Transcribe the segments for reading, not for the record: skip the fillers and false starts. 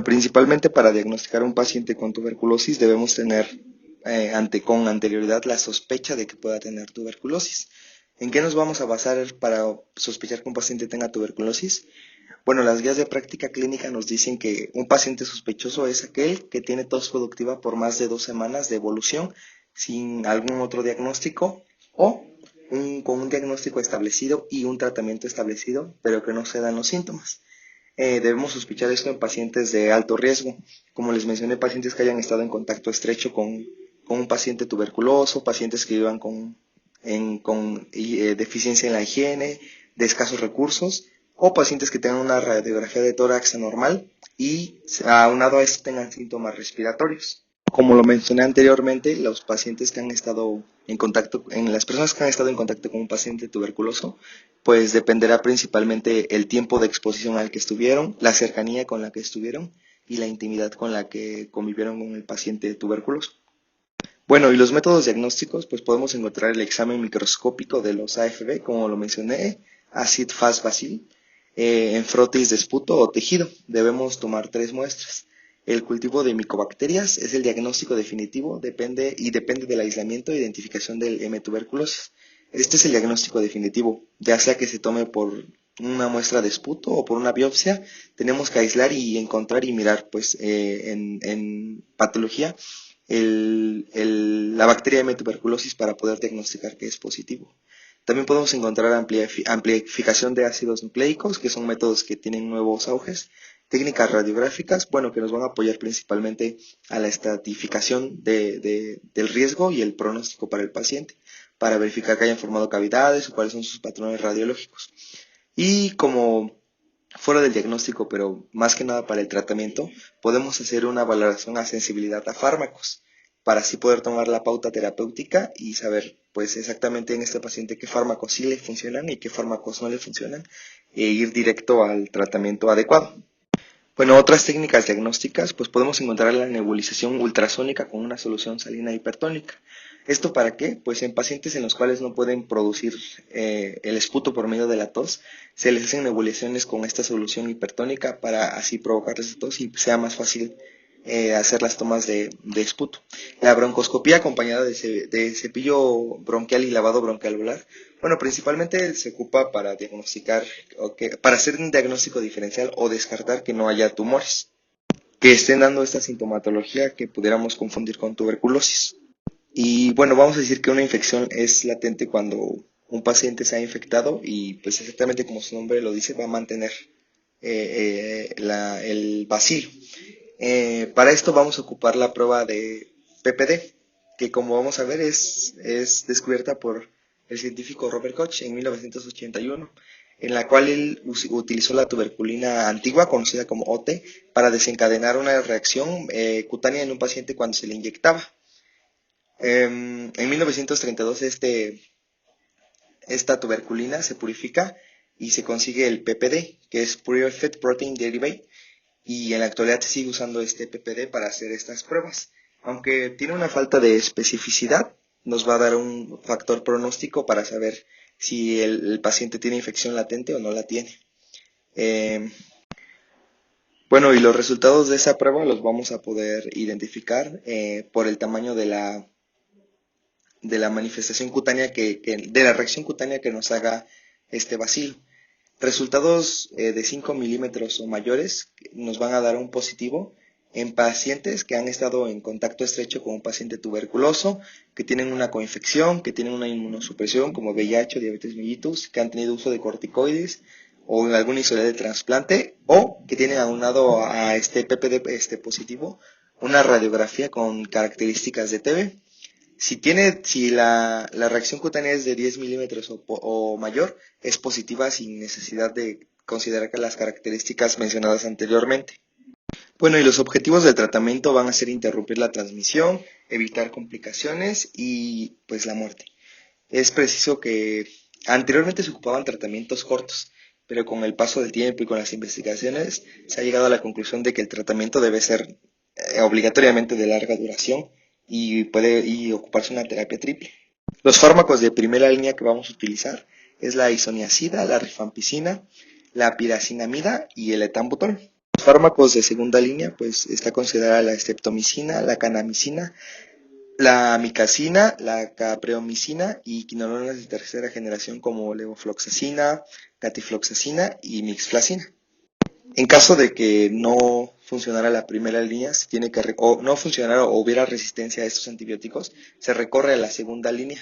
principalmente para diagnosticar a un paciente con tuberculosis debemos tener con anterioridad la sospecha de que pueda tener tuberculosis. ¿En qué nos vamos a basar para sospechar que un paciente tenga tuberculosis? Bueno, las guías de práctica clínica nos dicen que un paciente sospechoso es aquel que tiene tos productiva por más de 2 semanas de evolución sin algún otro diagnóstico o con un diagnóstico establecido y un tratamiento establecido, pero que no se dan los síntomas. Debemos sospechar esto en pacientes de alto riesgo. Como les mencioné, pacientes que hayan estado en contacto estrecho con un paciente tuberculoso, pacientes que vivan con deficiencia en la higiene, de escasos recursos, o pacientes que tengan una radiografía de tórax anormal y aunado a esto tengan síntomas respiratorios. Como lo mencioné anteriormente, los pacientes que han estado las personas que han estado en contacto con un paciente tuberculoso, pues dependerá principalmente el tiempo de exposición al que estuvieron, la cercanía con la que estuvieron y la intimidad con la que convivieron con el paciente tuberculoso. Bueno, y los métodos diagnósticos, pues podemos encontrar el examen microscópico de los AFB, como lo mencioné, acid fast bacil, en frotis de esputo o tejido. Debemos tomar 3 muestras. El cultivo de micobacterias es el diagnóstico definitivo, depende del aislamiento e identificación del M. tuberculosis. Este es el diagnóstico definitivo, ya sea que se tome por una muestra de esputo o por una biopsia, tenemos que aislar y encontrar y mirar pues en patología la bacteria M. tuberculosis para poder diagnosticar que es positivo. También podemos encontrar amplificación de ácidos nucleicos, que son métodos que tienen nuevos auges, técnicas radiográficas, bueno, que nos van a apoyar principalmente a la estratificación del riesgo y el pronóstico para el paciente, para verificar que hayan formado cavidades o cuáles son sus patrones radiológicos. Y como fuera del diagnóstico, pero más que nada para el tratamiento, podemos hacer una valoración a sensibilidad a fármacos, para así poder tomar la pauta terapéutica y saber pues exactamente en este paciente qué fármacos sí le funcionan y qué fármacos no le funcionan e ir directo al tratamiento adecuado. Bueno, otras técnicas diagnósticas, pues podemos encontrar la nebulización ultrasónica con una solución salina hipertónica. ¿Esto para qué? Pues en pacientes en los cuales no pueden producir el esputo por medio de la tos, se les hacen nebulizaciones con esta solución hipertónica para así provocarles tos y sea más fácil hacer las tomas de esputo. La broncoscopía acompañada de cepillo bronquial y lavado bronquialular, bueno, principalmente se ocupa para diagnosticar, para hacer un diagnóstico diferencial o descartar que no haya tumores que estén dando esta sintomatología que pudiéramos confundir con tuberculosis. Y bueno, vamos a decir que una infección es latente cuando un paciente se ha infectado y pues exactamente como su nombre lo dice, va a mantener el bacilo. Para esto vamos a ocupar la prueba de PPD, que como vamos a ver es descubierta por el científico Robert Koch en 1981, en la cual él utilizó la tuberculina antigua, conocida como OT, para desencadenar una reacción cutánea en un paciente cuando se le inyectaba. En 1932 esta tuberculina se purifica y se consigue el PPD, que es Purified Protein Derivative, y en la actualidad se sigue usando este PPD para hacer estas pruebas. Aunque tiene una falta de especificidad, nos va a dar un factor pronóstico para saber si el paciente tiene infección latente o no la tiene. Bueno, y los resultados de esa prueba los vamos a poder identificar por el tamaño de la manifestación cutánea de la reacción cutánea que nos haga este bacilo. Resultados de 5 milímetros o mayores nos van a dar un positivo en pacientes que han estado en contacto estrecho con un paciente tuberculoso, que tienen una coinfección, que tienen una inmunosupresión como VIH o diabetes mellitus, que han tenido uso de corticoides o en alguna historia de trasplante, o que tienen aunado a este PPD positivo una radiografía con características de TB. Si la reacción cutánea es de 10 milímetros o mayor, es positiva sin necesidad de considerar las características mencionadas anteriormente. Bueno, y los objetivos del tratamiento van a ser interrumpir la transmisión, evitar complicaciones y pues la muerte. Es preciso que anteriormente se ocupaban tratamientos cortos, pero con el paso del tiempo y con las investigaciones se ha llegado a la conclusión de que el tratamiento debe ser obligatoriamente de larga duración y puede ocuparse una terapia triple. Los fármacos de primera línea que vamos a utilizar es la isoniazida, la rifampicina, la piracinamida y el etambutol. Los fármacos de segunda línea, pues está considerada la streptomicina, la kanamicina, la amicacina, la capreomicina y quinolonas de tercera generación como levofloxacina, catifloxacina y mixflacina. En caso de que no funcionara la primera línea, se tiene que o no funcionara o hubiera resistencia a estos antibióticos, se recorre a la segunda línea.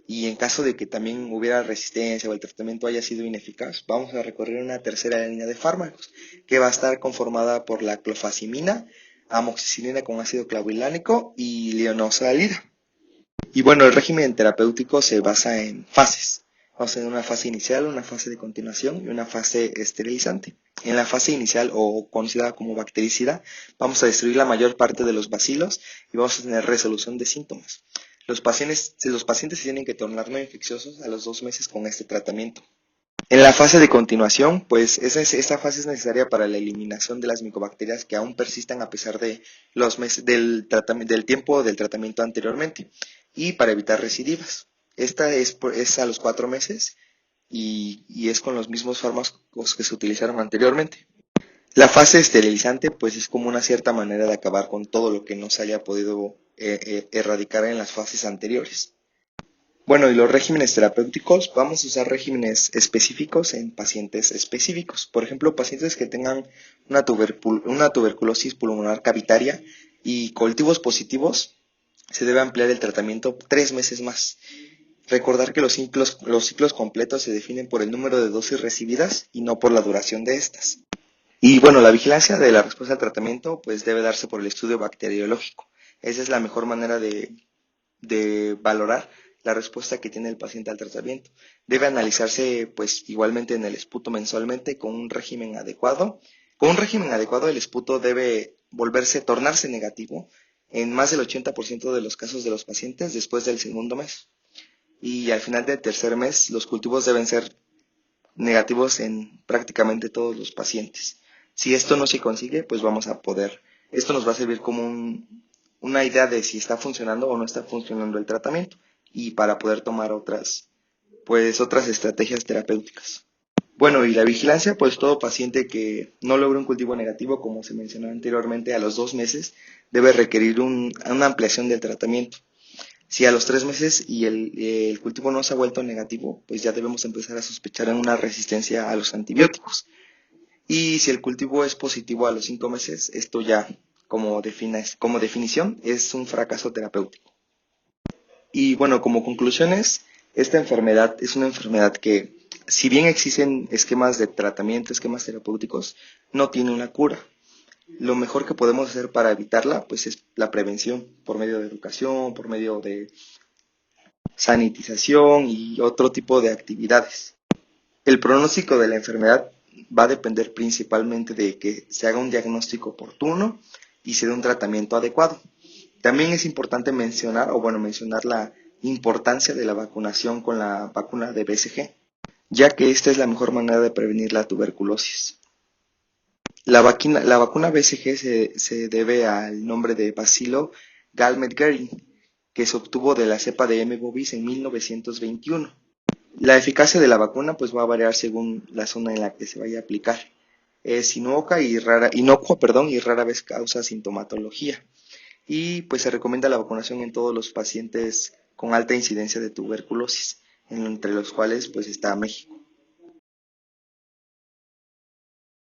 Y en caso de que también hubiera resistencia o el tratamiento haya sido ineficaz, vamos a recorrer una tercera línea de fármacos que va a estar conformada por la clofazimina, amoxicilina con ácido clavulánico y leonoxalida. Y bueno, el régimen terapéutico se basa en fases. Vamos a tener una fase inicial, una fase de continuación y una fase esterilizante. En la fase inicial, o conocida como bactericida, vamos a destruir la mayor parte de los bacilos y vamos a tener resolución de síntomas. Los pacientes se tienen que tornar no infecciosos a los 2 meses con este tratamiento. En la fase de continuación, pues esta fase es necesaria para la eliminación de las micobacterias que aún persistan a pesar de los meses del tiempo del tratamiento anteriormente y para evitar recidivas. Esta es a los 4 meses y es con los mismos fármacos que se utilizaron anteriormente. La fase esterilizante, pues es como una cierta manera de acabar con todo lo que no se haya podido erradicar en las fases anteriores. Bueno, y los regímenes terapéuticos, vamos a usar regímenes específicos en pacientes específicos. Por ejemplo, pacientes que tengan una tuberculosis pulmonar cavitaria y cultivos positivos, se debe ampliar el tratamiento 3 meses más. Recordar que los ciclos completos se definen por el número de dosis recibidas y no por la duración de estas. Y bueno, la vigilancia de la respuesta al tratamiento pues debe darse por el estudio bacteriológico. Esa es la mejor manera de valorar la respuesta que tiene el paciente al tratamiento. Debe analizarse pues igualmente en el esputo mensualmente con un régimen adecuado. Con un régimen adecuado el esputo debe tornarse negativo en más del 80% de los casos de los pacientes después del segundo mes. Y al final del tercer mes los cultivos deben ser negativos en prácticamente todos los pacientes. Si esto no se consigue, pues esto nos va a servir como una idea de si está funcionando o no está funcionando el tratamiento y para poder tomar otras estrategias terapéuticas. Bueno, y la vigilancia, pues todo paciente que no logre un cultivo negativo, como se mencionó anteriormente, a los 2 meses, debe requerir una ampliación del tratamiento. Si a los 3 meses y el cultivo no se ha vuelto negativo, pues ya debemos empezar a sospechar en una resistencia a los antibióticos. Y si el cultivo es positivo a los 5 meses, esto ya, como definición, es un fracaso terapéutico. Y bueno, como conclusiones, esta enfermedad es una enfermedad que, si bien existen esquemas de tratamiento, esquemas terapéuticos, no tiene una cura. Lo mejor que podemos hacer para evitarla, pues es la prevención, por medio de educación, por medio de sanitización y otro tipo de actividades. El pronóstico de la enfermedad va a depender principalmente de que se haga un diagnóstico oportuno y se dé un tratamiento adecuado. También es importante mencionar la importancia de la vacunación con la vacuna de BCG, ya que esta es la mejor manera de prevenir la tuberculosis. La vacuna BCG se debe al nombre de Bacilo Galmet-Guerin, que se obtuvo de la cepa de M. bovis en 1921. La eficacia de la vacuna pues va a variar según la zona en la que se vaya a aplicar. Es inocua, y rara vez causa sintomatología. Y pues se recomienda la vacunación en todos los pacientes con alta incidencia de tuberculosis, entre los cuales pues está México.